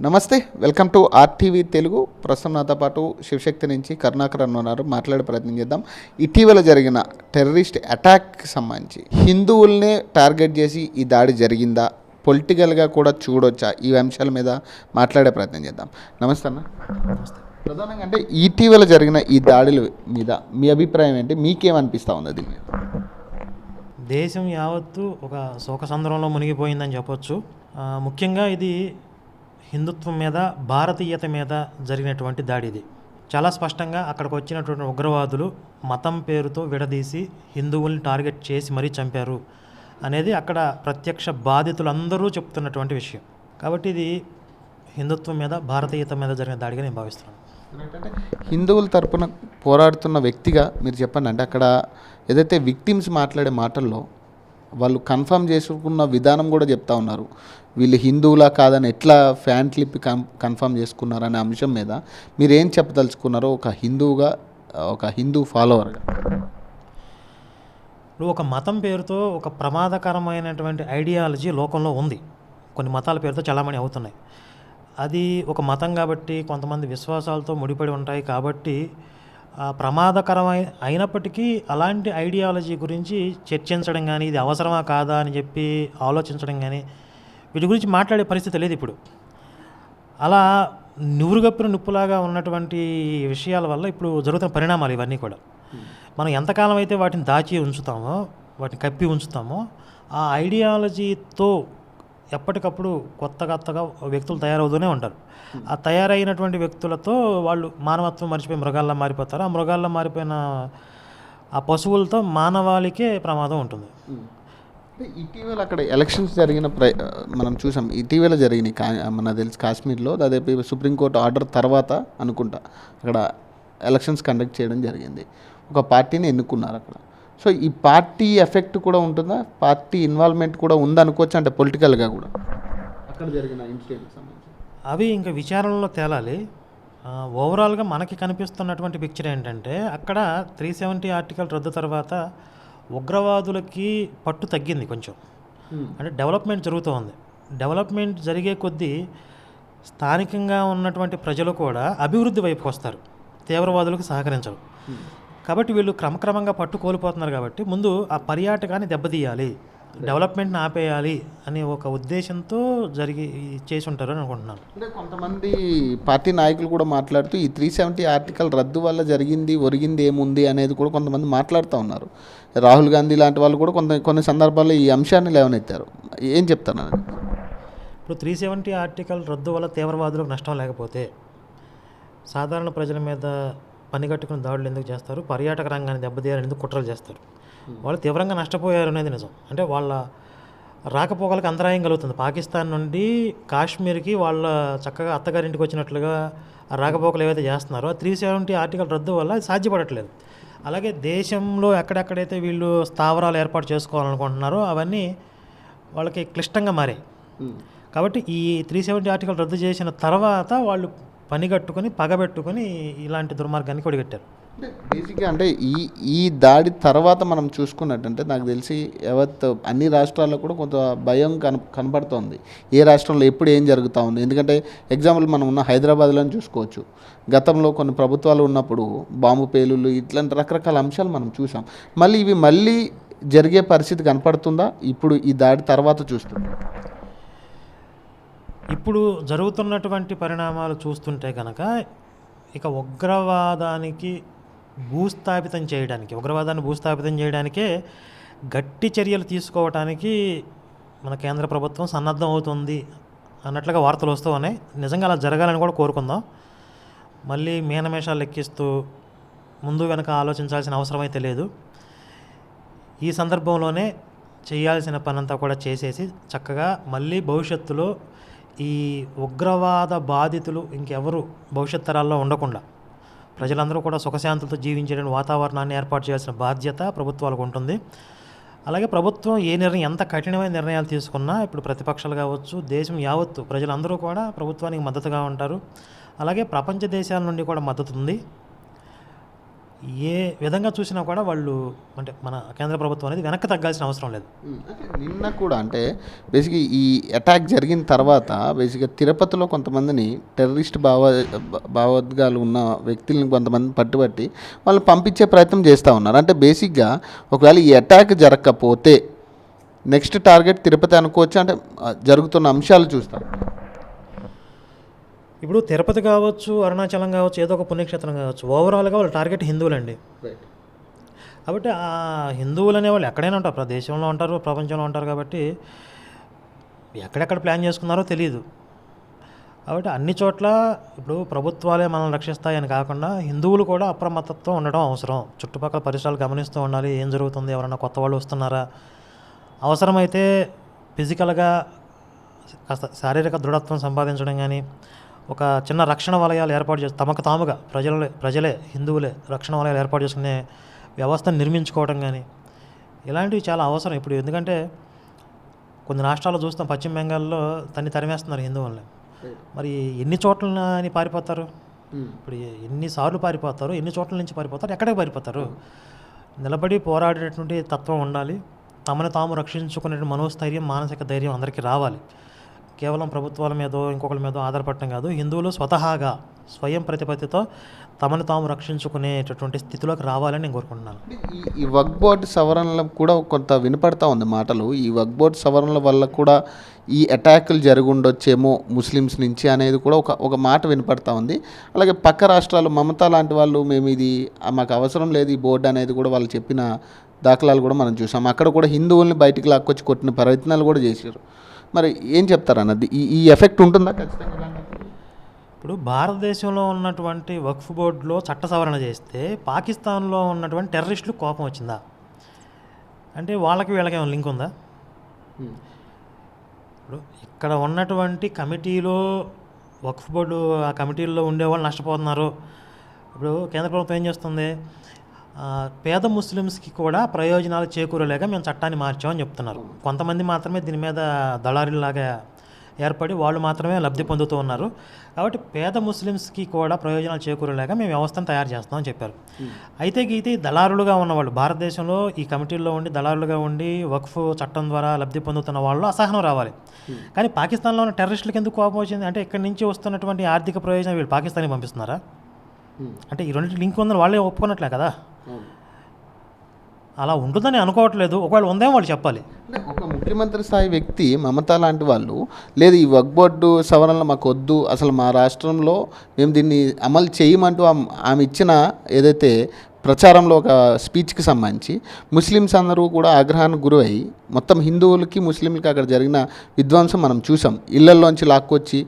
నమస్తే, welcome to RTV Telugu. ప్రస్తుతం నాతో పాటు శివశక్తి నుంచి కరుణాకర్ అన్న ఉన్నారు. మాట్లాడే ప్రయత్నం చేద్దాం. ఇటీవల జరిగిన టెర్రరిస్ట్ అటాక్కి సంబంధించి హిందువుల్నే టార్గెట్ చేసి ఈ దాడి జరిగిందా, పొలిటికల్గా కూడా చూడొచ్చా, ఈ అంశాల మీద మాట్లాడే ప్రయత్నం చేద్దాం. నమస్తే అన్న. ప్రధానంగా అంటే ఇటీవల జరిగిన ఈ దాడుల మీద మీ అభిప్రాయం ఏంటి? మీకేమనిపిస్తూ ఉంది దీని మీద? దేశం యావత్తు ఒక శోకసంద్రంలో మునిగిపోయిందని చెప్పొచ్చు. ముఖ్యంగా ఇది హిందుత్వం మీద, భారతీయత మీద జరిగినటువంటి దాడి. ఇది చాలా స్పష్టంగా అక్కడికి వచ్చినటువంటి ఉగ్రవాదులు మతం పేరుతో విడదీసి హిందువుల్ని టార్గెట్ చేసి మరీ చంపారు అనేది అక్కడ ప్రత్యక్ష బాధితులందరూ చెప్తున్నటువంటి విషయం. కాబట్టి ఇది హిందుత్వం మీద, భారతీయత మీద జరిగిన దాడిగా నేను భావిస్తున్నాను. ఏంటంటే హిందువుల తరపున పోరాడుతున్న వ్యక్తిగా మీరు చెప్పండి. అంటే అక్కడ ఏదైతే విక్టిమ్స్ మాట్లాడే మాటల్లో వాళ్ళు కన్ఫర్మ్ చేసుకున్న విధానం కూడా చెప్తా ఉన్నారు. వీళ్ళు హిందువులా కాదని ఎట్లా ఫ్యాన్ క్లిప్ కన్ఫర్మ్ చేసుకున్నారు అనే అంశం మీద మీరు ఏం చెప్పదలుచుకున్నారో ఒక హిందువుగా, ఒక హిందూ ఫాలోవర్గా? ఇప్పుడు ఒక మతం పేరుతో ఒక ప్రమాదకరమైనటువంటి ఐడియాలజీ లోకంలో ఉంది. కొన్ని మతాల పేరుతో చాలామంది అవుతున్నాయి. అది ఒక మతం కాబట్టి, కొంతమంది విశ్వాసాలతో ముడిపడి ఉంటాయి కాబట్టి అయినప్పటికీ అలాంటి ఐడియాలజీ గురించి చర్చించడం కానీ, ఇది అవసరమా కాదా అని చెప్పి ఆలోచించడం కానీ, వీటి గురించి మాట్లాడే పరిస్థితి లేదు ఇప్పుడు. అలా నువ్వురుగప్పిన నిప్పులాగా ఉన్నటువంటి విషయాల వల్ల ఇప్పుడు జరుగుతున్న పరిణామాలు ఇవన్నీ కూడా. మనం ఎంతకాలం అయితే వాటిని దాచి ఉంచుతామో, వాటిని కప్పి ఉంచుతామో, ఆ ఐడియాలజీతో ఎప్పటికప్పుడు కొత్తగా వ్యక్తులు తయారవుతూనే ఉంటారు. ఆ తయారైనటువంటి వ్యక్తులతో వాళ్ళు మానవత్వం మర్చిపోయి మృగాల్లో మారిపోతారు. ఆ మృగాల్లో మారిపోయిన ఆ పశువులతో మానవాళికే ప్రమాదం ఉంటుంది. ఇటీవల అక్కడ ఎలక్షన్స్ జరిగిన మనం చూసాం. ఇటీవల జరిగినాయి మనకు తెలిసి కాశ్మీర్లో. దాదాపు సుప్రీంకోర్టు ఆర్డర్ తర్వాత అనుకుంటా అక్కడ ఎలక్షన్స్ కండక్ట్ చేయడం జరిగింది. ఒక పార్టీని ఎన్నుకున్నారు అక్కడ. సో ఈ పార్టీ ఎఫెక్ట్ కూడా ఉంటుందా, పార్టీ ఇన్వాల్వ్మెంట్ కూడా ఉందనుకోవచ్చు, అంటే పొలిటికల్గా కూడా అక్కడ జరిగిన ఇన్సిడెంట్కి సంబంధించి అవి ఇంకా విచారణలో తేలాలి. ఓవరాల్గా మనకి కనిపిస్తున్నటువంటి పిక్చర్ ఏంటంటే అక్కడ 370 ఆర్టికల్ రద్దు తర్వాత ఉగ్రవాదులకి పట్టు తగ్గింది కొంచెం. అంటే డెవలప్మెంట్ జరుగుతూ ఉంది. డెవలప్మెంట్ జరిగే కొద్దీ స్థానికంగా ఉన్నటువంటి ప్రజలు కూడా అభివృద్ధి వైపుకి వస్తారు, తీవ్రవాదులకు సహకరించరు. కాబట్టి వీళ్ళు క్రమక్రమంగా పట్టు కోల్పోతున్నారు. కాబట్టి ముందు ఆ పర్యాటకాన్ని దెబ్బతీయాలి, డెవలప్మెంట్ని ఆపేయాలి అనే ఒక ఉద్దేశంతో చేసి ఉంటారు అని అనుకుంటున్నాను. అంటే కొంతమంది పార్టీ నాయకులు కూడా మాట్లాడుతూ ఈ 370 ఆర్టికల్ రద్దు వల్ల ఒరిగింది ఏముంది అనేది కూడా కొంతమంది మాట్లాడుతూ ఉన్నారు. రాహుల్ గాంధీ లాంటి వాళ్ళు కూడా కొన్ని సందర్భాల్లో ఈ అంశాన్ని లేవనెత్తారు. ఏం చెప్తాను? ఇప్పుడు 370 ఆర్టికల్ రద్దు వల్ల తీవ్రవాదులకు నష్టం లేకపోతే సాధారణ ప్రజల మీద పనిగట్టుకుని దాడులు ఎందుకు చేస్తారు? పర్యాటక రంగాన్ని దెబ్బతీయాలని ఎందుకు కుట్రలు చేస్తారు? వాళ్ళు తీవ్రంగా నష్టపోయారు అనేది నిజం. అంటే వాళ్ళ రాకపోకలకు అంతరాయం కలుగుతుంది. పాకిస్తాన్ నుండి కాశ్మీర్కి వాళ్ళ చక్కగా అత్తగారింటికి వచ్చినట్లుగా ఆ రాకపోకలు ఏవైతే చేస్తున్నారో 370 ఆర్టికల్ రద్దు వల్ల అది సాధ్యపడట్లేదు. అలాగే దేశంలో ఎక్కడెక్కడైతే వీళ్ళు స్థావరాలు ఏర్పాటు చేసుకోవాలనుకుంటున్నారో అవన్నీ వాళ్ళకి క్లిష్టంగా మారాయి. కాబట్టి ఈ 370 ఆర్టికల్ రద్దు చేసిన తర్వాత వాళ్ళు పనిగట్టుకొని పగబెట్టుకొని ఇలాంటి దుర్మార్గాన్ని కొడిగట్టారు. అంటే బేసిక్గా అంటే ఈ దాడి తర్వాత మనం చూసుకున్నట్టంటే నాకు తెలిసి అన్ని రాష్ట్రాల్లో కూడా కొంత భయం కనబడుతోంది. ఏ రాష్ట్రంలో ఎప్పుడు ఏం జరుగుతూ ఉంది. ఎందుకంటే ఎగ్జాంపుల్ మనం ఉన్న హైదరాబాద్లో చూసుకోవచ్చు. గతంలో కొన్ని ప్రభుత్వాలు ఉన్నప్పుడు బాంబు పేలుళ్ళు ఇట్లాంటి రకరకాల అంశాలు మనం చూసాం. ఇవి జరిగే పరిస్థితి కనపడుతుందా ఇప్పుడు ఈ దాడి తర్వాత చూస్తుంది? ఇప్పుడు జరుగుతున్నటువంటి పరిణామాలు చూస్తుంటే కనుక ఇక ఉగ్రవాదాన్ని భూస్థాపితం చేయడానికే గట్టి చర్యలు తీసుకోవడానికి మన కేంద్ర ప్రభుత్వం సన్నద్ధం అవుతుంది అన్నట్లుగా వార్తలు వస్తూ ఉన్నాయి. నిజంగా అలా జరగాలని కూడా కోరుకుందాం. మళ్ళీ మీనమేషాలు లెక్కిస్తూ ముందు వెనక ఆలోచించాల్సిన అవసరం అయితే లేదు. ఈ సందర్భంలోనే చేయాల్సిన పనంతా కూడా చేసేసి చక్కగా మళ్ళీ భవిష్యత్తులో ఈ ఉగ్రవాద బాధితులు ఇంకెవరు భవిష్యత్ తరాల్లో ఉండకుండా ప్రజలందరూ కూడా సుఖశాంతులతో జీవించే వాతావరణాన్ని ఏర్పాటు చేయాల్సిన బాధ్యత ప్రభుత్వాలకు ఉంటుంది. అలాగే ప్రభుత్వం ఎంత కఠినమైన నిర్ణయాలు తీసుకున్నా ఇప్పుడు ప్రతిపక్షాలు కావచ్చు, దేశం యావత్తు ప్రజలందరూ కూడా ప్రభుత్వానికి మద్దతుగా ఉంటారు. అలాగే ప్రపంచ దేశాల నుండి కూడా మద్దతు ఉంది. ఏ విధంగా చూసినా కూడా వాళ్ళు అంటే మన కేంద్ర ప్రభుత్వం అనేది వెనక్కి తగ్గాల్సిన అవసరం లేదు. అంటే నిన్న కూడా అంటే బేసిక్గా ఈ అటాక్ జరిగిన తర్వాత బేసిక్గా తిరుపతిలో కొంతమందిని టెర్రరిస్ట్ భావోద్గాలు ఉన్న వ్యక్తులను కొంతమంది పట్టుబట్టి వాళ్ళని పంపించే ప్రయత్నం చేస్తూ ఉన్నారు. అంటే బేసిక్గా ఒకవేళ ఈ అటాక్ జరగకపోతే నెక్స్ట్ టార్గెట్ తిరుపతి అనుకోవచ్చు. అంటే జరుగుతున్న అంశాలు చూస్తాం. ఇప్పుడు తిరుపతి కావచ్చు, అరుణాచలం కావచ్చు, ఏదో ఒక పుణ్యక్షేత్రం కావచ్చు, ఓవరాల్గా వాళ్ళ టార్గెట్ హిందువులండి. కాబట్టి ఆ హిందువులు అనేవాళ్ళు ఎక్కడైనా ఉంటారు, దేశంలో ఉంటారు, ప్రపంచంలో ఉంటారు. కాబట్టి ఎక్కడెక్కడ ప్లాన్ చేసుకున్నారో తెలియదు. కాబట్టి అన్ని చోట్ల ఇప్పుడు ప్రభుత్వాలే మనల్ని రక్షిస్తాయని కాకుండా హిందువులు కూడా అప్రమత్తతో ఉండడం అవసరం. చుట్టుపక్కల పరిసరాలు గమనిస్తూ ఉండాలి. ఏం జరుగుతుంది, ఎవరైనా కొత్త వాళ్ళు వస్తున్నారా, అవసరమైతే ఫిజికల్గా కాస్త శారీరక దృఢత్వం సంపాదించడం కానీ, ఒక చిన్న రక్షణ వలయాలు ఏర్పాటు చేసి తమకు తాముగా ప్రజలే హిందువులే రక్షణ వలయాలు ఏర్పాటు చేసుకునే వ్యవస్థను నిర్మించుకోవడం కానీ, ఇలాంటివి చాలా అవసరం ఇప్పుడు. ఎందుకంటే కొన్ని రాష్ట్రాల్లో చూస్తాం, పశ్చిమ బెంగాల్లో తరిమేస్తున్నారు హిందువుల్ని. మరి ఎన్ని చోట్లని పారిపోతారు? ఇప్పుడు ఎన్నిసార్లు పారిపోతారు, ఎన్ని చోట్ల నుంచి పారిపోతారు, ఎక్కడికి పారిపోతారు? నిలబడి పోరాడేటువంటి తత్వం ఉండాలి. తమను తాము రక్షించుకునే మనోస్థైర్యం, మానసిక ధైర్యం అందరికీ రావాలి. కేవలం ప్రభుత్వాల మీదో ఇంకొకరి మీదో ఆధారపడటం కాదు. హిందువులు స్వతహాగా స్వయం ప్రతిపత్తితో తమను తాము రక్షించుకునేటటువంటి స్థితిలోకి రావాలని నేను కోరుకుంటున్నాను. ఈ వక్ఫ్ బోర్డు సవరణల కూడా కొంత వినపడతా ఉంది మాటలు. ఈ వక్ఫ్ బోర్డు సవరణల వల్ల కూడా ఈ అటాకులు జరుగుండొచ్చేమో ముస్లిమ్స్ నుంచి అనేది కూడా ఒక మాట వినపడతా ఉంది. అలాగే పక్క రాష్ట్రాలు మమతా లాంటి వాళ్ళు మేము ఇది మాకు అవసరం లేదు ఈ బోర్డు అనేది కూడా వాళ్ళు చెప్పిన దాఖలాలు కూడా మనం చూసాం. అక్కడ కూడా హిందువుల్ని బయటికి లాక్కొచ్చి కొట్టిన ప్రయత్నాలు కూడా చేశారు. మరి ఏం చెప్తారన్నది ఈ ఎఫెక్ట్ ఉంటుందా ఖచ్చితంగా? ఇప్పుడు భారతదేశంలో ఉన్నటువంటి వక్ఫ్ బోర్డులో చట్ట సవరణ చేస్తే పాకిస్తాన్లో ఉన్నటువంటి టెర్రరిస్టులు కోపం వచ్చిందా? అంటే వాళ్ళకి వీళ్ళకి ఏమైనా లింక్ ఉందా? ఇప్పుడు ఇక్కడ ఉన్నటువంటి కమిటీలో వక్ఫ్ బోర్డు ఆ కమిటీల్లో ఉండేవాళ్ళు నష్టపోతున్నారు. ఇప్పుడు కేంద్ర ప్రభుత్వం ఏం చేస్తుంది, పేద ముస్లిమ్స్కి కూడా ప్రయోజనాలు చేకూరలేక మేము చట్టాన్ని మార్చామని చెప్తున్నారు. కొంతమంది మాత్రమే దీని మీద దళారీలాగా ఏర్పడి వాళ్ళు మాత్రమే లబ్ధి పొందుతూ ఉన్నారు. కాబట్టి పేద ముస్లిమ్స్కి కూడా ప్రయోజనాలు చేకూరలేక మేము వ్యవస్థను తయారు చేస్తామని చెప్పారు. అయితే గీతే దళారులుగా ఉన్నవాళ్ళు భారతదేశంలో ఈ కమిటీల్లో ఉండి దళారులుగా ఉండి వక్ఫ్ చట్టం ద్వారా లబ్ధి పొందుతున్న వాళ్ళు అసహనం రావాలి. కానీ పాకిస్తాన్లో ఉన్న టెర్రరిస్టులకు ఎందుకు కోపం వచ్చింది అంటే ఇక్కడి నుంచి వస్తున్నటువంటి ఆర్థిక ప్రయోజనం వీళ్ళు పాకిస్తాన్కి పంపిస్తున్నారా? అంటే ఈ రెండింటి లింక్ ఉందని వాళ్ళే ఒప్పుకున్నట్లే కదా. అలా ఉంటుందని అనుకోవట్లేదు. ఒకవేళ ఉందేమో వాళ్ళు చెప్పాలి. ఒక ముఖ్యమంత్రి స్థాయి వ్యక్తి మమతా లాంటి వాళ్ళు లేదు ఈ వక్ఫ్ బోర్డు సవరణలు మాకు వద్దు, అసలు మా రాష్ట్రంలో మేము దీన్ని అమలు చేయమంటూ ఆమె ఇచ్చిన ఏదైతే ప్రచారంలో ఒక స్పీచ్కి సంబంధించి ముస్లిమ్స్ అందరూ కూడా ఆగ్రహానికి గురై మొత్తం హిందువులకి ముస్లింలకి అక్కడ జరిగిన విధ్వంసం మనం చూసాం. ఇళ్లల్లోంచి లాక్కొచ్చి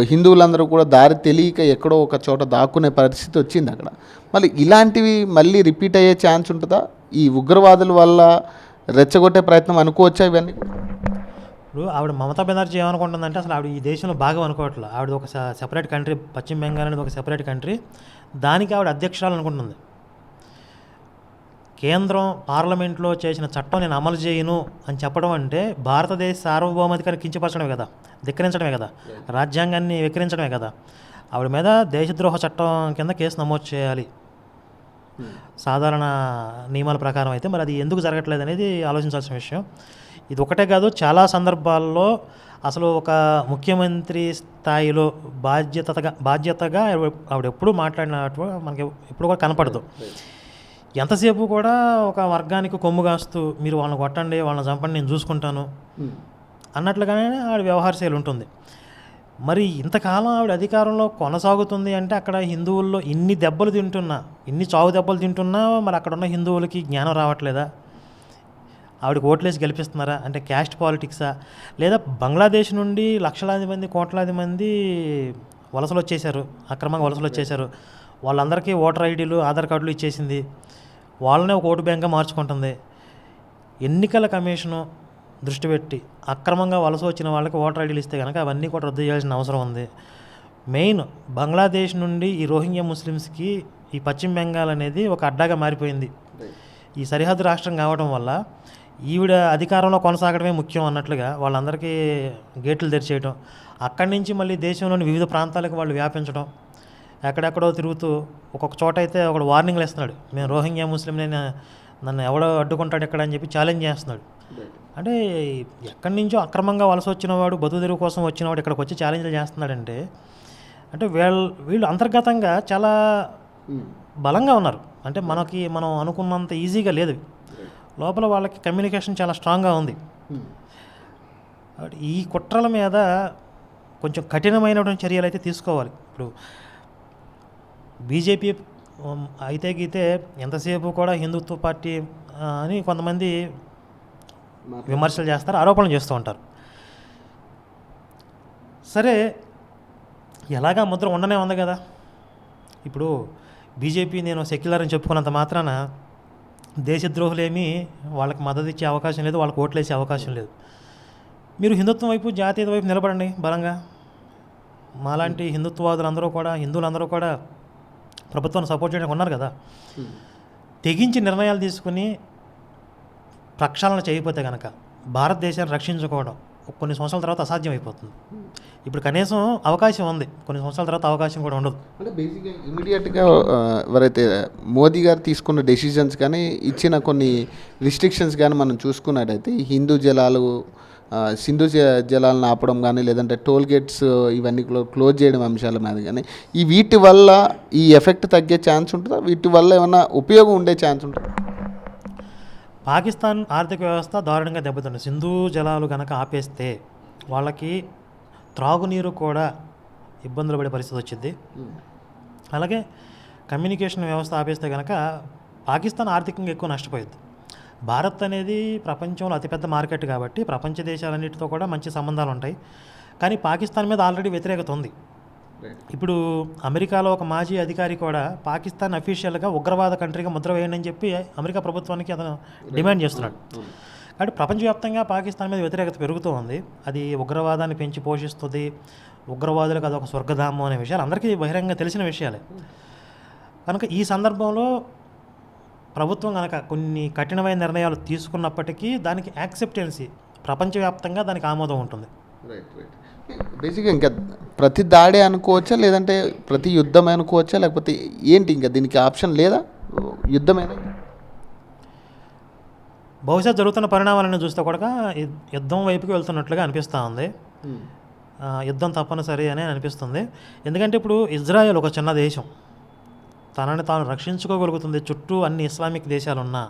హిందువులందరూ కూడా దారి తెలియక ఎక్కడో ఒక చోట దాక్కునే పరిస్థితి వచ్చింది అక్కడ. మళ్ళీ ఇలాంటివి మళ్ళీ రిపీట్ అయ్యే ఛాన్స్ ఉంటుందా? ఈ ఉగ్రవాదుల వల్ల రెచ్చగొట్టే ప్రయత్నం అనుకోవచ్చా ఇవన్నీ? ఇప్పుడు ఆవిడ మమతా బెనర్జీ ఏమనుకుంటుందంటే అసలు ఆవిడ ఈ దేశంలో బాగా అనుకోవట్లేదు. ఆవిడ ఒక సెపరేట్ కంట్రీ, పశ్చిమ బెంగాల్ అనేది ఒక సెపరేట్ కంట్రీ, దానికి ఆవిడ అధ్యక్షురాలు అనుకుంటుంది. కేంద్రం పార్లమెంట్లో చేసిన చట్టం నేను అమలు చేయను అని చెప్పడం అంటే భారతదేశ సార్వభౌమాధికారాన్ని కించపరచడమే కదా, ధిక్కరించడమే కదా, రాజ్యాంగాన్ని వికరించడమే కదా. ఆవిడ మీద దేశద్రోహ చట్టం కింద కేసు నమోదు చేయాలి సాధారణ నియమాల ప్రకారం. అయితే మరి అది ఎందుకు జరగట్లేదు అనేది ఆలోచించాల్సిన విషయం. ఇది ఒకటే కాదు, చాలా సందర్భాల్లో అసలు ఒక ముఖ్యమంత్రి స్థాయిలో బాధ్యతగా ఆవిడ ఎప్పుడు మాట్లాడినట్టు మనకి ఎప్పుడు కూడా కనపడదు. ఎంతసేపు కూడా ఒక వర్గానికి కొమ్ము కాస్తూ మీరు వాళ్ళని కొట్టండి, వాళ్ళని చంపండి, నేను చూసుకుంటాను అన్నట్లుగానే ఆవిడ వ్యవహార శైలి ఉంటుంది. మరి ఇంతకాలం ఆవిడ అధికారంలో కొనసాగుతుంది అంటే అక్కడ హిందువుల్లో ఇన్ని దెబ్బలు తింటున్నా, ఇన్ని చావు దెబ్బలు తింటున్నా మరి అక్కడ ఉన్న హిందువులకి జ్ఞానం రావట్లేదా? ఆవిడకి ఓట్లేసి గెలిపిస్తున్నారా? అంటే క్యాస్ట్ పాలిటిక్సా? లేదా బంగ్లాదేశ్ నుండి లక్షలాది మంది కోట్లాది మంది వలసలు వచ్చేసారు, అక్రమంగా వలసలు వచ్చేసారు. వాళ్ళందరికీ ఓటర్ ఐడీలు ఆధార్ కార్డులు ఇచ్చేసింది, వాళ్ళనే ఒక ఓటు బ్యాంక్గా మార్చుకుంటుంది. ఎన్నికల కమిషను దృష్టి పెట్టి అక్రమంగా వలస వచ్చిన వాళ్ళకి ఓటర్ ఐడీలు ఇస్తే కనుక అవన్నీ కూడా రద్దు చేయాల్సిన అవసరం ఉంది. మెయిన్ బంగ్లాదేశ్ నుండి ఈ రోహింగ్యా ముస్లిమ్స్కి ఈ పశ్చిమ బెంగాల్ అనేది ఒక అడ్డాగా మారిపోయింది. ఈ సరిహద్దు రాష్ట్రం కావడం వల్ల ఈవిడ అధికారంలో కొనసాగడమే ముఖ్యం అన్నట్లుగా వాళ్ళందరికీ గేట్లు తెరిచేయడం, అక్కడి నుంచి మళ్ళీ దేశంలోని వివిధ ప్రాంతాలకు వాళ్ళు వ్యాపించడం, ఎక్కడెక్కడో తిరుగుతూ ఒక్కొక్క చోట అయితే ఒకడు వార్నింగ్లు ఇస్తున్నాడు, మేము రోహింగ్యా ముస్లింని, నన్ను ఎవడో అడ్డుకుంటాడు ఇక్కడ అని చెప్పి ఛాలెంజ్ చేస్తున్నాడు. అంటే ఎక్కడి నుంచో అక్రమంగా వలస వచ్చినవాడు, బతుకుదెరువు కోసం వచ్చినవాడు ఇక్కడికి వచ్చి ఛాలెంజ్లు చేస్తున్నాడంటే అంటే వీళ్ళు అంతర్గతంగా చాలా బలంగా ఉన్నారు. అంటే మనం అనుకున్నంత ఈజీగా లేదు, లోపల వాళ్ళకి కమ్యూనికేషన్ చాలా స్ట్రాంగ్గా ఉంది. ఈ కుట్రల మీద కొంచెం కఠినమైనటువంటి చర్యలు అయితే తీసుకోవాలి. ఇప్పుడు బీజేపీ అయితే గీతే ఎంతసేపు కూడా హిందుత్వ పార్టీ అని కొంతమంది విమర్శలు చేస్తారు, ఆరోపణలు చేస్తూ ఉంటారు. సరే, ఎలాగా ముద్ర ఉండనే ఉంది కదా. ఇప్పుడు బీజేపీ నేను సెక్యులర్ అని చెప్పుకున్నంత మాత్రాన దేశద్రోహులేమీ వాళ్ళకి మద్దతు ఇచ్చే అవకాశం లేదు, వాళ్ళకి ఓట్లు వేసే అవకాశం లేదు. మీరు హిందుత్వం వైపు, జాతీయత వైపు నిలబడండి బలంగా. మాలాంటి హిందుత్వవాదులందరూ కూడా, హిందువులందరూ కూడా ప్రభుత్వాన్ని సపోర్ట్ చేయడానికి ఉన్నారు కదా. తెగించి నిర్ణయాలు తీసుకుని ప్రక్షాళన చేయకపోతే కనుక భారతదేశాన్ని రక్షించుకోవడం కొన్ని సంవత్సరాల తర్వాత అసాధ్యం అయిపోతుంది. ఇప్పుడు కనీసం అవకాశం ఉంది, కొన్ని సంవత్సరాల తర్వాత అవకాశం కూడా ఉండదు. అంటే బేసిక్గా ఇమీడియట్గా ఎవరైతే మోదీ గారు తీసుకున్న డెసిషన్స్ కానీ ఇచ్చిన కొన్ని రిస్ట్రిక్షన్స్ కానీ మనం చూసుకున్నట్టయితే ఈ హిందూ జలాలు, సింధు జలాలను ఆపడం కానీ, లేదంటే టోల్ గేట్స్ ఇవన్నీ క్లోజ్ చేయడం అంశాల మీద కానీ, వీటి వల్ల ఈ ఎఫెక్ట్ తగ్గే ఛాన్స్ ఉంటుందా? వీటి వల్ల ఏమైనా ఉపయోగం ఉండే ఛాన్స్ ఉంటుందా? పాకిస్తాన్ ఆర్థిక వ్యవస్థ దారుణంగా దెబ్బతింది. సింధు జలాలు కనుక ఆపేస్తే వాళ్ళకి త్రాగునీరు కూడా ఇబ్బందులు పడే పరిస్థితి వచ్చింది. అలాగే కమ్యూనికేషన్ వ్యవస్థ ఆపేస్తే కనుక పాకిస్తాన్ ఆర్థికంగా ఎక్కువ నష్టపోయింది. భారత్ అనేది ప్రపంచంలో అతిపెద్ద మార్కెట్ కాబట్టి ప్రపంచ దేశాలన్నిటితో కూడా మంచి సంబంధాలు ఉంటాయి. కానీ పాకిస్తాన్ మీద ఆల్రెడీ వ్యతిరేకత ఉంది. ఇప్పుడు అమెరికాలో ఒక మాజీ అధికారి కూడా పాకిస్తాన్ అఫీషియల్గా ఉగ్రవాద కంట్రీగా ముద్ర వేయండి అని చెప్పి అమెరికా ప్రభుత్వానికి అతను డిమాండ్ చేస్తున్నాడు. కాబట్టి ప్రపంచవ్యాప్తంగా పాకిస్తాన్ మీద వ్యతిరేకత పెరుగుతూ ఉంది. అది ఉగ్రవాదాన్ని పెంచి పోషిస్తుంది, ఉగ్రవాదులకు అదొక స్వర్గధామం అనే విషయాలు అందరికీ బహిరంగంగా తెలిసిన విషయాలే. కనుక ఈ సందర్భంలో ప్రభుత్వం కనుక కొన్ని కఠినమైన నిర్ణయాలు తీసుకున్నప్పటికీ దానికి యాక్సెప్టెన్సీ ప్రపంచవ్యాప్తంగా దానికి ఆమోదం ఉంటుంది. బేసిక్గా ఇంకా ప్రతి దాడే అనుకోవచ్చా, లేదంటే ప్రతి యుద్ధం అనుకోవచ్చా, లేకపోతే ఏంటి ఇంకా దీనికి ఆప్షన్ లేదా? యుద్ధమేనా? బహుశా జరుగుతున్న పరిణామాలను చూస్తే కూడా యుద్ధం వైపుకి వెళ్తున్నట్లుగా అనిపిస్తూ ఉంది. యుద్ధం తప్పనిసరి అని అనిపిస్తుంది. ఎందుకంటే ఇప్పుడు ఇజ్రాయెల్ ఒక చిన్న దేశం, తనని తాను రక్షించుకోగలుగుతుంది. చుట్టూ అన్ని ఇస్లామిక్ దేశాలున్నా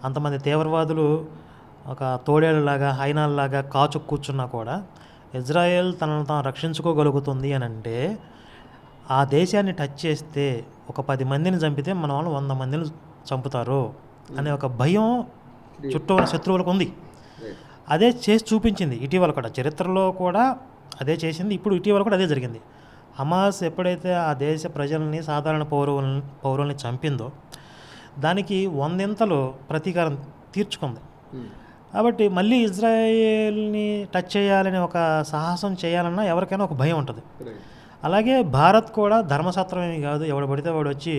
అంతమంది తీవ్రవాదులు ఒక తోడేళ్ళలాగా, హైనాల్లాగా కాచు కూర్చున్నా కూడా ఇజ్రాయెల్ తనను తాను రక్షించుకోగలుగుతుంది అని అంటే, ఆ దేశాన్ని టచ్ చేస్తే ఒక 10 మందిని చంపితే మన వాళ్ళు 100 మందిని చంపుతారు అనే ఒక భయం చుట్టూ ఉన్న శత్రువులకు ఉంది. అదే చేసి చూపించింది ఇటీవల కూడా, చరిత్రలో కూడా అదే చేసింది. ఇప్పుడు ఇటీవల కూడా అదే జరిగింది. హమాస్ ఎప్పుడైతే ఆ దేశ ప్రజల్ని, సాధారణ పౌరుల్ని చంపిందో దానికి 100 ప్రతీకారం తీర్చుకుంది. కాబట్టి మళ్ళీ ఇజ్రాయేల్ని టచ్ చేయాలని ఒక సాహసం చేయాలన్నా ఎవరికైనా ఒక భయం ఉంటుంది. అలాగే భారత్ కూడా ధర్మశాస్త్రం ఏమి కాదు, ఎవడు పడితే వాడు వచ్చి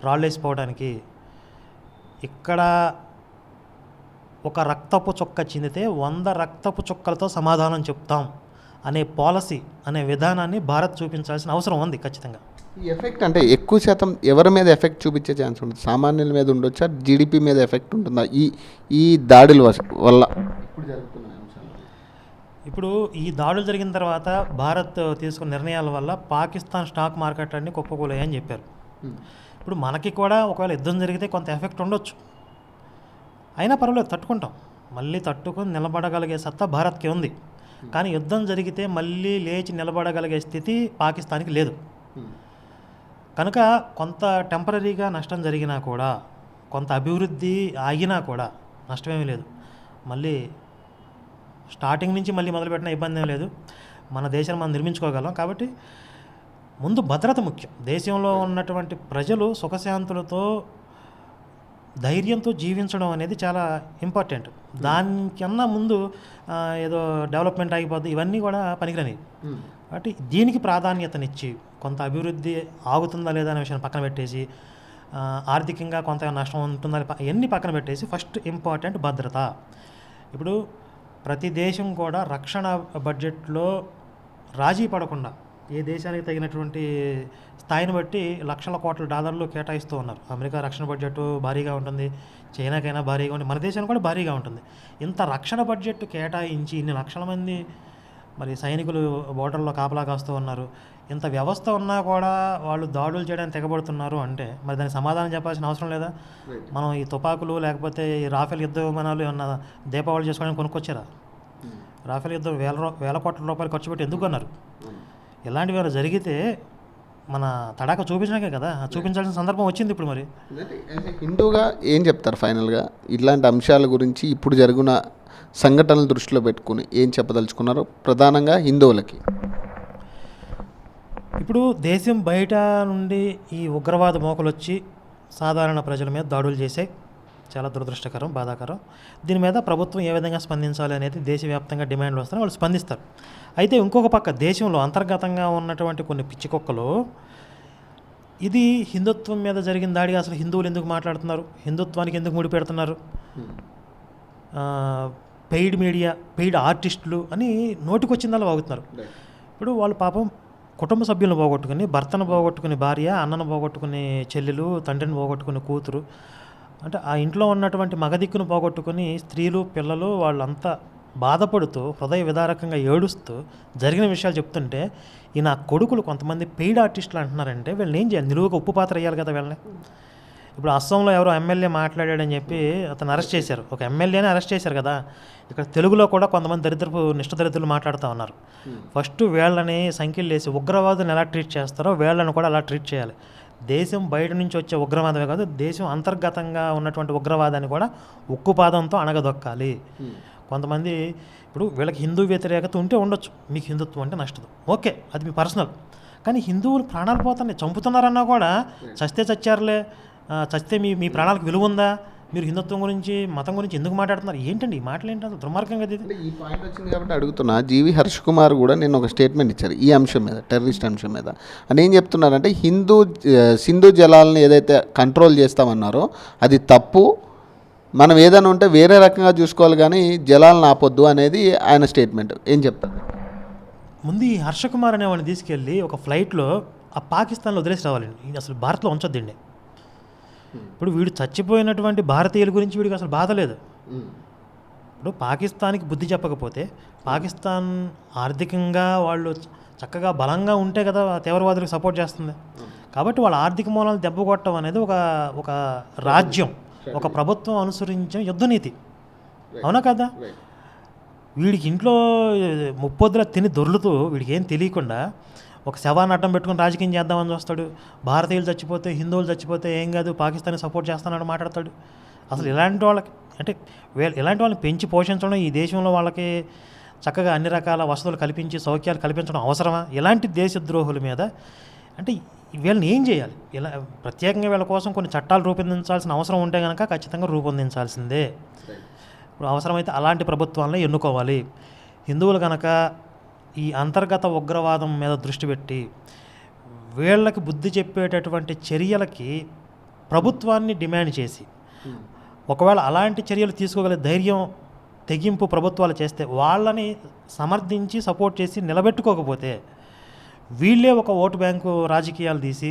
రాళ్ళు వేసిపోవడానికి. ఇక్కడ ఒక రక్తపు చుక్క చిందితే 100 రక్తపు చుక్కలతో సమాధానం చెప్తాం అనే పాలసీ, అనే విధానాన్ని భారత్ చూపించాల్సిన అవసరం ఉంది ఖచ్చితంగా. ఈ ఎఫెక్ట్ అంటే ఎక్కువ శాతం ఎవరి మీద ఎఫెక్ట్ చూపించే ఛాన్స్ ఉంటుంది? సామాన్యుల మీద ఉండొచ్చా? జీడిపి మీద ఎఫెక్ట్ ఉంటుందా ఈ దాడుల వల్ల? ఇప్పుడు ఈ దాడులు జరిగిన తర్వాత భారత్ తీసుకున్న నిర్ణయాల వల్ల పాకిస్తాన్ స్టాక్ మార్కెట్లన్నీ కుప్పకూలాయని చెప్పారు. ఇప్పుడు మనకి కూడా ఒకవేళ యుద్ధం జరిగితే కొంత ఎఫెక్ట్ ఉండొచ్చు, అయినా పర్వాలేదు, తట్టుకుంటాం. మళ్ళీ తట్టుకుని నిలబడగలిగే సత్తా భారత్కి ఉంది. కానీ యుద్ధం జరిగితే మళ్ళీ లేచి నిలబడగలిగే స్థితి పాకిస్తాన్కి లేదు. కనుక కొంత టెంపరీగా నష్టం జరిగినా కూడా, కొంత అభివృద్ధి ఆగినా కూడా నష్టమేమీ లేదు. మళ్ళీ స్టార్టింగ్ నుంచి మళ్ళీ మొదలుపెట్టిన ఇబ్బంది ఏం లేదు. మన దేశాన్ని మనం నిర్మించుకోగలం. కాబట్టి ముందు భద్రత ముఖ్యం. దేశంలో ఉన్నటువంటి ప్రజలు సుఖశాంతులతో, ధైర్యంతో జీవించడం అనేది చాలా ఇంపార్టెంట్. దానికన్నా ముందు ఏదో డెవలప్మెంట్ ఆగిపోద్ది, ఇవన్నీ కూడా పనికిరానివి. కాబట్టి దీనికి ప్రాధాన్యతనిచ్చి కొంత అభివృద్ధి ఆగుతుందా లేదా అనే విషయాన్ని పక్కన పెట్టేసి, ఆర్థికంగా కొంత నష్టం ఉంటుందా ఇవన్నీ పక్కన పెట్టేసి ఫస్ట్ ఇంపార్టెంట్ భద్రత. ఇప్పుడు ప్రతి దేశం కూడా రక్షణ బడ్జెట్లో రాజీ పడకుండా ఏ దేశానికి తగినటువంటి స్థాయిని బట్టి లక్షల కోట్ల డాలర్లు కేటాయిస్తూ ఉన్నారు. అమెరికా రక్షణ బడ్జెట్ భారీగా ఉంటుంది, చైనాకైనా భారీగా ఉంటుంది, మన దేశానికి కూడా భారీగా ఉంటుంది. ఇంత రక్షణ బడ్జెట్ కేటాయించి ఇన్ని లక్షల మంది మరి సైనికులు బోర్డర్లో కాపలా కాస్తూ ఉన్నారు. ఇంత వ్యవస్థ ఉన్నా కూడా వాళ్ళు దాడులు చేయడానికి తెగబడుతున్నారు అంటే మరి దానికి సమాధానం చెప్పాల్సిన అవసరం లేదా? మనం ఈ తుపాకులు లేకపోతే ఈ రాఫెల్ యుద్ధ విమానాలు ఏమన్నా దీపావళి చేసుకోవడానికి కొనుక్కొచ్చారా? రాఫెల్ యుద్ధం వేల కోట్ల రూపాయలు ఖర్చు పెట్టి ఎందుకు అన్నారు? ఇలాంటివి ఏమైనా జరిగితే మన తడాక చూపించడానికే కదా, చూపించాల్సిన సందర్భం వచ్చింది ఇప్పుడు. మరి హిందూగా ఏం చెప్తారు ఫైనల్గా ఇట్లాంటి అంశాల గురించి? ఇప్పుడు జరిగిన సంఘటనలు దృష్టిలో పెట్టుకుని ఏం చెప్పదలుచుకున్నారు ప్రధానంగా హిందువులకి? ఇప్పుడు దేశం బయట నుండి ఈ ఉగ్రవాద మోకలు వచ్చి సాధారణ ప్రజల మీద దాడులు చేసే చాలా దురదృష్టకరం, బాధాకరం. దీని మీద ప్రభుత్వం ఏ విధంగా స్పందించాలి అనేది దేశవ్యాప్తంగా డిమాండ్లు వస్తాయి, వాళ్ళు స్పందిస్తారు. అయితే ఇంకొక పక్క దేశంలో అంతర్గతంగా ఉన్నటువంటి కొన్ని పిచ్చికొక్కలు ఇది హిందుత్వం మీద జరిగిన దాడిగా అసలు హిందువులు ఎందుకు మాట్లాడుతున్నారు, హిందుత్వానికి ఎందుకు ముడిపెడుతున్నారు, పెయిడ్ మీడియా, పెయిడ్ ఆర్టిస్టులు అని నోటికొచ్చిందలా వాగుతున్నారు. ఇప్పుడు వాళ్ళు పాపం కుటుంబ సభ్యులను పోగొట్టుకుని, భర్తను పోగొట్టుకుని భార్య, అన్నను పోగొట్టుకుని చెల్లెలు, తండ్రిని పోగొట్టుకుని కూతురు, అంటే ఆ ఇంట్లో ఉన్నటువంటి మగదిక్కును పోగొట్టుకుని స్త్రీలు, పిల్లలు వాళ్ళంతా బాధపడుతూ హృదయ విదారకంగా ఏడుస్తూ జరిగిన విషయాలు చెప్తుంటే ఈ నా కొడుకులు కొంతమంది పెయిడ్ ఆర్టిస్టులు అంటున్నారంటే వీళ్ళని ఏం చేయాలి? నిలువుగా ఉప్పు పాత్ర వేయాలి కదా వీళ్ళని. ఇప్పుడు అస్సాంలో ఎవరో ఎమ్మెల్యే మాట్లాడాడని చెప్పి అతను అరెస్ట్ చేశారు, ఒక ఎమ్మెల్యేని అరెస్ట్ చేశారు కదా. ఇక్కడ తెలుగులో కూడా కొంతమంది నిష్ఠదరిద్రులు మాట్లాడుతూ ఉన్నారు. ఫస్ట్ వీళ్ళని సంఖ్యలు వేసి ఉగ్రవాదులను ఎలా ట్రీట్ చేస్తారో వీళ్ళని కూడా అలా ట్రీట్ చేయాలి. దేశం బయట నుంచి వచ్చే ఉగ్రవాదమే కాదు, దేశం అంతర్గతంగా ఉన్నటువంటి ఉగ్రవాదాన్ని కూడా ఉక్కుపాదంతో అణగదొక్కాలి. కొంతమంది ఇప్పుడు వీళ్ళకి హిందూ వ్యతిరేకత ఉంటే ఉండొచ్చు, మీకు హిందుత్వం అంటే నచ్చదు, ఓకే, అది మీ పర్సనల్. కానీ హిందువులు ప్రాణాలు పోతున్నాయి, చంపుతున్నారన్నా కూడా చస్తే చచ్చారులే, చస్తే మీ ప్రాణాలకు విలువ ఉందా, మీరు హిందుత్వం గురించి మతం గురించి ఎందుకు మాట్లాడుతున్నారు? ఏంటండి ఈ మాటలు? ఏంటి అసలు దుర్మార్గంగా ఇది? ఈ పాయింట్ వచ్చింది కాబట్టి అడుగుతున్నా. జీవి హర్ష్ కుమార్ కూడా నేను ఒక స్టేట్మెంట్ ఇచ్చారు ఈ అంశం మీద, టెర్రరిస్ట్ అంశం మీద. అని ఏం చెప్తున్నారంటే సింధు జలాలను ఏదైతే కంట్రోల్ చేస్తామన్నారో అది తప్పు, మనం ఏదైనా ఉంటే వేరే రకంగా చూసుకోవాలి కానీ జలాలను ఆపొద్దు అనేది ఆయన స్టేట్మెంట్. ఏం చెప్తారు? ముందు ఈ హర్ష కుమార్ అనేవాడిని తీసుకెళ్ళి ఒక ఫ్లైట్లో ఆ పాకిస్తాన్లో వదిలేసి రావాలండి, అసలు భారత్లో ఉంచొద్దండి. ఇప్పుడు వీడు చచ్చిపోయినటువంటి భారతీయుల గురించి వీడికి అసలు బాధ లేదు. ఇప్పుడు పాకిస్తాన్కి బుద్ధి చెప్పకపోతే, పాకిస్తాన్ ఆర్థికంగా వాళ్ళు చక్కగా బలంగా ఉంటే కదా తీవ్రవాదులకు సపోర్ట్ చేస్తుంది. కాబట్టి వాళ్ళ ఆర్థిక మూలాలు దెబ్బ కొట్టడం అనేది ఒక రాజ్యం, ఒక ప్రభుత్వం అనుసరించిన యుద్ధనీతి, అవునా కదా? వీడికి ఇంట్లో ముప్పొద్దుల తిని దొర్లుతూ వీడికి ఏం తెలియకుండా ఒక శవాన్ని అడ్డం పెట్టుకుని రాజకీయం చేద్దామని చూస్తాడు. భారతీయులు చచ్చిపోతే, హిందువులు చచ్చిపోతే ఏం కాదు, పాకిస్తాన్ని సపోర్ట్ చేస్తానని మాట్లాడతాడు. అసలు ఇలాంటి వాళ్ళకి అంటే ఇలాంటి వాళ్ళని పెంచి పోషించడం, ఈ దేశంలో వాళ్ళకి చక్కగా అన్ని రకాల వసతులు కల్పించి సౌఖ్యాలు కల్పించడం అవసరమా? ఇలాంటి దేశద్రోహుల మీద అంటే వీళ్ళని ఏం చేయాలి? ఇలా ప్రత్యేకంగా వీళ్ళ కోసం కొన్ని చట్టాలు రూపొందించాల్సిన అవసరం ఉంటే కనుక ఖచ్చితంగా రూపొందించాల్సిందే. ఇప్పుడు అవసరమైతే అలాంటి ప్రభుత్వాలను ఎన్నుకోవాలి. హిందువులు కనుక ఈ అంతర్గత ఉగ్రవాదం మీద దృష్టి పెట్టి వీళ్ళకి బుద్ధి చెప్పేటటువంటి చర్యలకి ప్రభుత్వాన్ని డిమాండ్ చేసి, ఒకవేళ అలాంటి చర్యలు తీసుకోగల ధైర్యం, తెగింపు ప్రభుత్వాలు చేస్తే, వాళ్ళని సమర్థించి సపోర్ట్ చేసి నిలబెట్టుకోకపోతే వీళ్ళే ఒక ఓటు బ్యాంకు రాజకీయాలు తీసి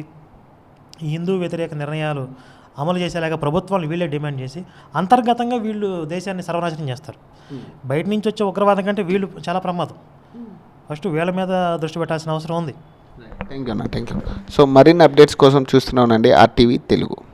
హిందూ వ్యతిరేక నిర్ణయాలు అమలు చేసేలాగా ప్రభుత్వాలు వీళ్ళే డిమాండ్ చేసి అంతర్గతంగా వీళ్ళు దేశాన్ని సర్వనాశనం చేస్తారు. బయట నుంచి వచ్చే ఉగ్రవాదం కంటే వీళ్ళు చాలా ప్రమాదం. ఫస్ట్ వీళ్ళ మీద దృష్టి పెట్టాల్సిన అవసరం ఉంది. Thank you. సో మరిన్ని అప్డేట్స్ కోసం చూస్తున్నానండి RTV తెలుగు.